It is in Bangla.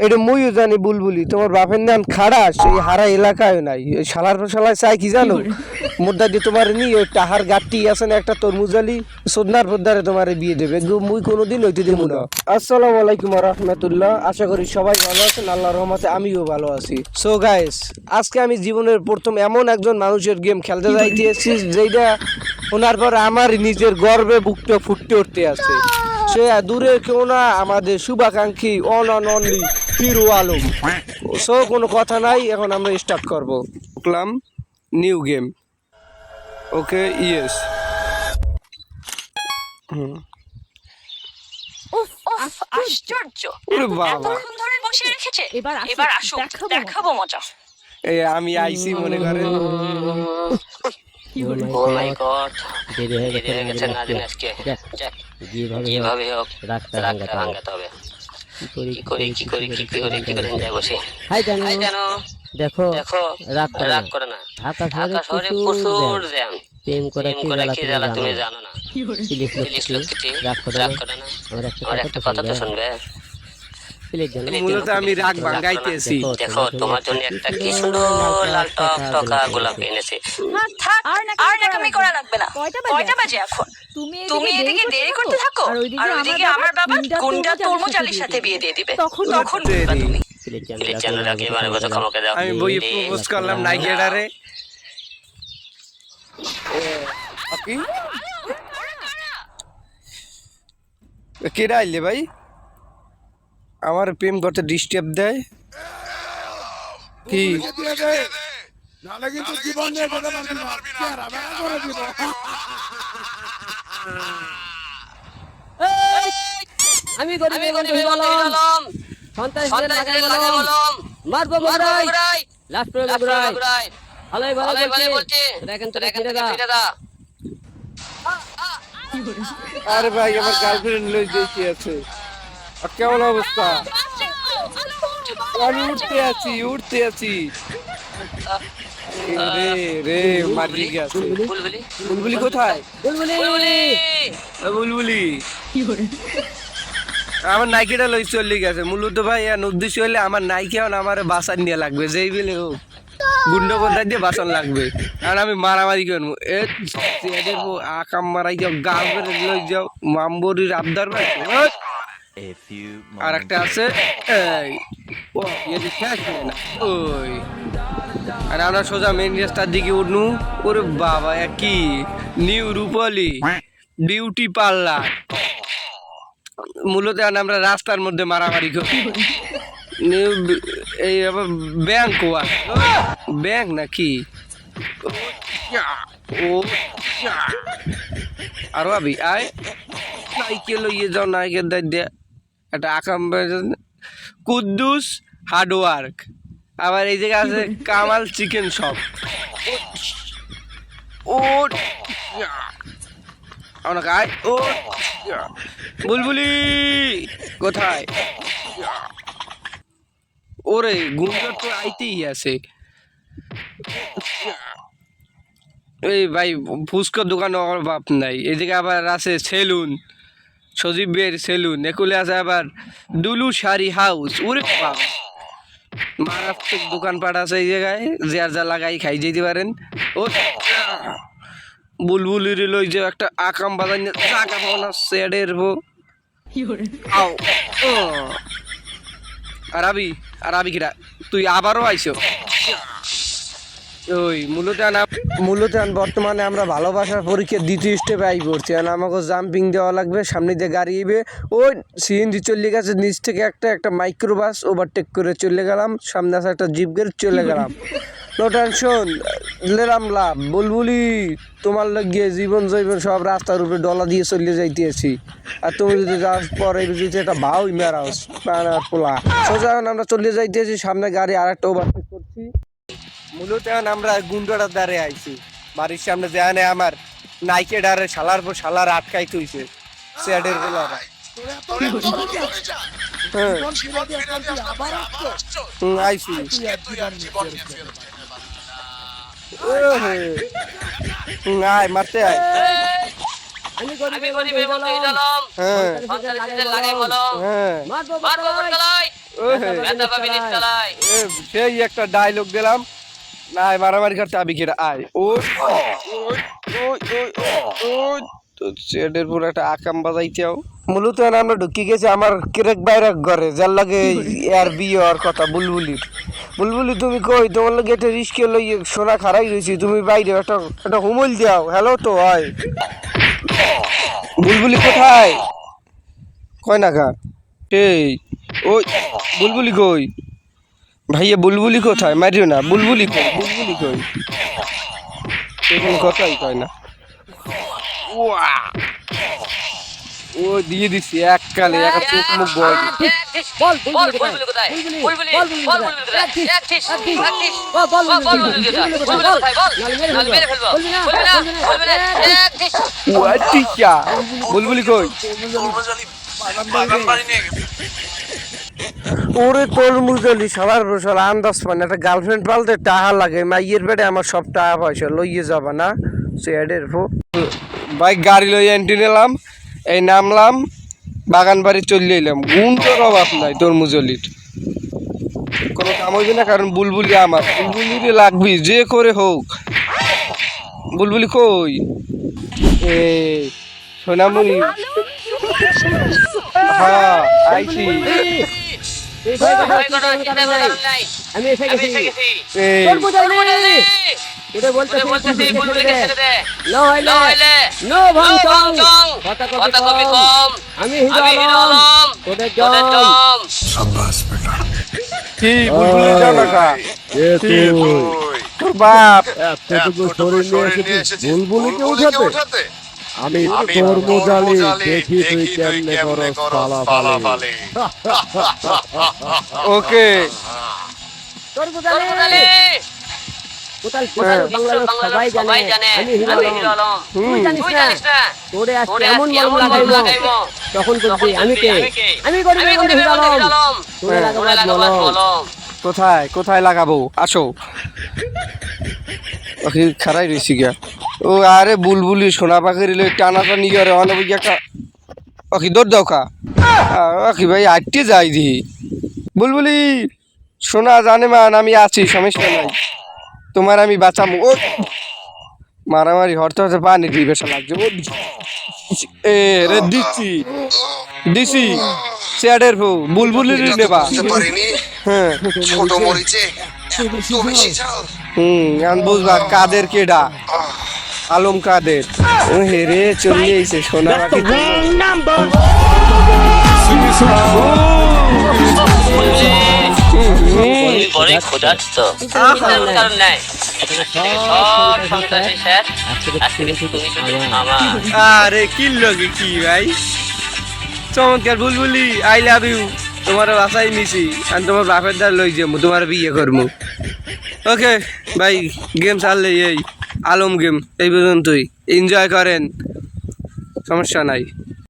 এটা মুইও জানি বুলবুলি তোমার বাপের নাম খাড়াস এই হারা এলাকায় নাই এই শালায় চাই কি জানো মুদ্রা দিয়ে তোমার নি ওই টাহার গাট্টি আছে না একটা তরমুজালি সোদনার পদ্দারে তোমার বিয়ে দেবে মুই কোনোদিন হইতে দিব না। আসসালামু আলাইকুম রাহমাতুল্লাহ, আশা করি সবাই ভালো আছেন, আল্লাহর রহমতে আমিও ভালো আছি। সো গাইস, আজকে আমি জীবনের প্রথম এমন একজন মানুষের গেম খেলতে যাইতেছি যেটা ওনার পর আমার নিজের গর্বে বুকটা ফুটতে উঠতে আছে। সে দূরে কেউ না, আমাদের শুভাকাঙ্ক্ষী অনলি হিরো আলম। সো কোনো কথা নাই, এখন আমরা স্টার্ট করব। বুকলাম নিউ গেম। Okay yes. আশ্চর্য! ওরে বাবা, এতক্ষণ ধরে বসে রেখেছে। এবার আসুক, দেখাবো মজা। এই আমি আইসি মনে করেন। ও মাই গড, দেরি হয়ে গেছে নাদিন আজকে। যেভাবে হোক রাতটা ভাঙাতে হবে। কি করে যাই বসে। হাই জানো, দেখো রাগ করে না। ঢাকা শহরে প্রচুর জ্যাম। প্রেম করে কি জ্বালা তুমি জানো না। প্লিজ লক্ষ্মীটি রাগ করে না। আমার একটা কথা তো শুনবে। মূলত আমি রাগ ভাঙাইতেছি। দেখো তোমার জন্য একটা কি সুন্দর লাল টকটকা গোলাপ এনেছি। আর নাকামি করা লাগবে না। কয়টা বাজে এখন? তুমি এদিকে দেরি করতে থাকো, আর ওইদিকে আমার বাবা গুন্ডা তরমুজ আলীর সাথে বিয়ে দিয়ে দিবে। তখন বুঝবা তুমি। প্লিজ জানো একেবারে কথা ক্ষমাকে দাও। আমি বইয়ে প্রপোজ করলাম নাইগেডারে। কি কেডা আইলে ভাই আমার প্রেম করতে ডিস্টার্ব দেয় কি? আমি গরিবের বন্ধু হলাম, সন্তান লাগাই বললাম, মারবো বড়াই, লাস্ট প্রয়োগ বড়াই। ভালোই বলছে, দেখেন তো ফিরে দা। আরে ভাই আমার গার্লফ্রেন্ড লই যেতে আছে। আর কেমন অবস্থা? আমি উঠতে আছি। রে মারি গেছে। বুলবুলি কোথায়? বুলবুলি আমার নাইকিটা লই চলে গেছে। মূলত ভাই উদ্দেশ্য হলে আমার নাইকি এখন আমার বাসার নিয়ে লাগবে, যেই বেলে হোক গুন্ড কোথায় দিয়ে বাসন লাগবে। আর আমি মারামারি করবো, আকাম মারাই যাও, গার্লফ্রেন্ড লই যাও, মাম্বরির আবদার ভাই। আর একটা আছে ওই, আর আমরা সোজা মেন রাস্তার দিকে উঠনু। ওরে বাবা, কি নিউ রূপালী বিউটি পার্লার। মূলত আমরা রাস্তার মধ্যে মারামারি করি। নিউ এই আবার ব্যাংক ব্যাংক নাকি? ও আরো আবি আয় নাইকে লইয়ে যাও, নাইকে দেয় একটা আকাম কুদ্দুস হার্ডওয়ার্ক। আবার এই জায়গায় আছে কামাল চিকেন শপ। ও ও বুলবুলি কোথায়? ওরে গুন্ডা তো আইতেই আছে। এই ভাই ফুচকার দোকানে আমার বাপ নাই। এদিকে আবার আছে সেলুন, সজীবের সেলুন। একুলে আছে আবার দুলু শাড়ি হাউস। ওরে বাপ, মারাত্মক দোকানপাট আছে এই জায়গায়, যার যা লাগাই খাই যেতে পারেন। ও বুলবুলির লই যে একটা আকাম বাজার জায়গা পাওয়া সেডের আও। আর আবি কিরা তুই আবারও আইছো? ওই মূলত বর্তমানে আমরা ভালোবাসার পরীক্ষার দ্বিতীয় স্টেপে আই পড়ছি। আর আমাকে জাম্পিং দেওয়া লাগবে, সামনে দিয়ে গাড়ি আইবে। ওই সিএনজি চলে গেছে, নিচ থেকে একটা মাইক্রোবাস ওভারটেক করে চলে গেলাম, সামনে আছে একটা জিপ গেট চলে গেলাম। নো টেনশন, লেরাম লাভ। বুলবুলি তোমার লাগিয়ে জীবন সব রাস্তার উপরে ডলা দিয়ে চলে যাইতেছি। আর তুমি যদি যাওয়ার পরে যদি একটা ভাও মেরাস পোলা সোজা আমরা চলে যাইতেছি, সামনে গাড়ি আর একটা ওভারটেক করছি। মূলত আমরা গুন্ডাটার দ্বারে আইছি বাড়ির সামনে, যেখানে আমার নাইকে ডারে শালার পর শালার আটকাই তুইছে স্যাডের বেলা। আইছি আয় মারতে আয়। আমি গরিবের বন্ধু হলাম, সন্তান লাগাই বললাম, মারবো বড়াই, ব্যথা পাবি নিচতলায়। সেই একটা ডায়লগ দিলাম না, মারামারি করতে আবি কেটা আয়। ও চেডের পুরো একটা আকাম বাজাইতেও মূলত আমরা ঢুকি গেছি আমার কেরেক বাইরে ঘরে যার লাগে আর বিয়ে আর কথা বুলবুলি। বুলবুলি তুমি কই? তোমার লাগে একটা রিস্কে লই সোনা খারাই রয়েছি, তুমি বাইরে একটা একটা হুমল দাও। হ্যালো তো হয় বুলবুলি কোথায়? কয় না কা এই ওই বুলবুলি কই? ভাইয়া বুলবুলি কোথায়? মারিও না। বুলবুলি কই? বুলবুলি কই? কোনো কথাই কয় না। ও দিয়ে দিচ্ছি এক কালে এক চোখ মুখ বল। বল বল বুলবুলি বুলবুলি কোথায়? বুলবুলি বল বুলবুলি কোথায়? একটিস একটিস বল বল বুলবুলি কোথায়? বুলবুলি কোথায়? বল নাল মেরে ফেলবো। বলবি না বলবি না একটিস। ওয়াটিকা বুলবুলি কই? ওরে তরমুজলি সবার বসল আন্দাজ পান একটা গার্লফ্রেন্ড পালতে টাকা লাগে, মাইয়ের পেটে আমার সব টাকা পয়সা লইয়ে যাবা না সেডের ফো। বাইক গাড়ি লইয়ে এন্ট্রি নিলাম, এই নামলাম, বাগান বাড়ি চলে এলাম। গুণ তোর অভাব নাই তরমুজলির, কোনো কাম হইবে না, কারণ বুলবুলি আমার। বুলবুলি লাগবি যে করে হোক। বুলবুলি কই? এ সোনামণি, হ্যাঁ আইছি। আমি এসে গেছি। এই তরমুজলি তোরে বলতেছি বুলবুলিকে ছেড়ে দে। নো হইলে নো ভাঙচং কথা কবি কম। আমি হিরো আলম তোদের জম। কি বুলবুলি জানাকা তোর বাপ এতটুকু শরীর নিয়ে এসেছিস বুলবুলিকে উঠাতে? আমি তরমুজালি দেখি তুই কেমনে করস পালাপালি। ওকে তরমুজলি কোথাল বাংলাদেশ সবাই জানে আমি হিরো আলম। তুই জানিস না তোরে আজকে এমন মলম লাগাইবো তখন বলবি আমি কে? আমি গরিবের বন্ধু হিরো আলম। তোরে লাগাবো মলম। কোথায় কোথায় লাগাবো? আসো। ওকে খারাই রয়েছি গিয়া। ও আরে বুলবুলি সোনা পাখির টানাটানি করে অনেক একটা ওকে দৌড় দাও কা ওকে ভাই আটটি যাই দি। বুলবুলি সোনা জানে মান আমি আছি, সমস্যা নাই, তোমার আমি বাঁচাবো। ও মারামারি হরতে হরতে পানি দিয়ে বেশা লাগছে। ও এ রে দিচ্ছি দিছি চেয়ারের ফু বুলবুলির নেবা। হ্যাঁ ছোট মরিচে এত বেশি ঝাল। এখন বুঝবা কাদের কেডা, আলম কাদের। ও হেরে চলে এসে সোনা পাখি। বড়ই ক্ষুধার্ত কারণ নাই সব সন্ত্রাসী স্যার আজকে তুমি শুধু আমার। আরে কি লগে কি ভাই চমৎকার। বুলবুলি আই লাভ ইউ, তোমার বাসায় নিছি আর তোমার বাপের দ্বার লই যাবো, তোমার বিয়ে করবো। ওকে ভাই গেম চাললে এই আলম গেম এই পর্যন্তই, এনজয় করেন, সমস্যা নাই।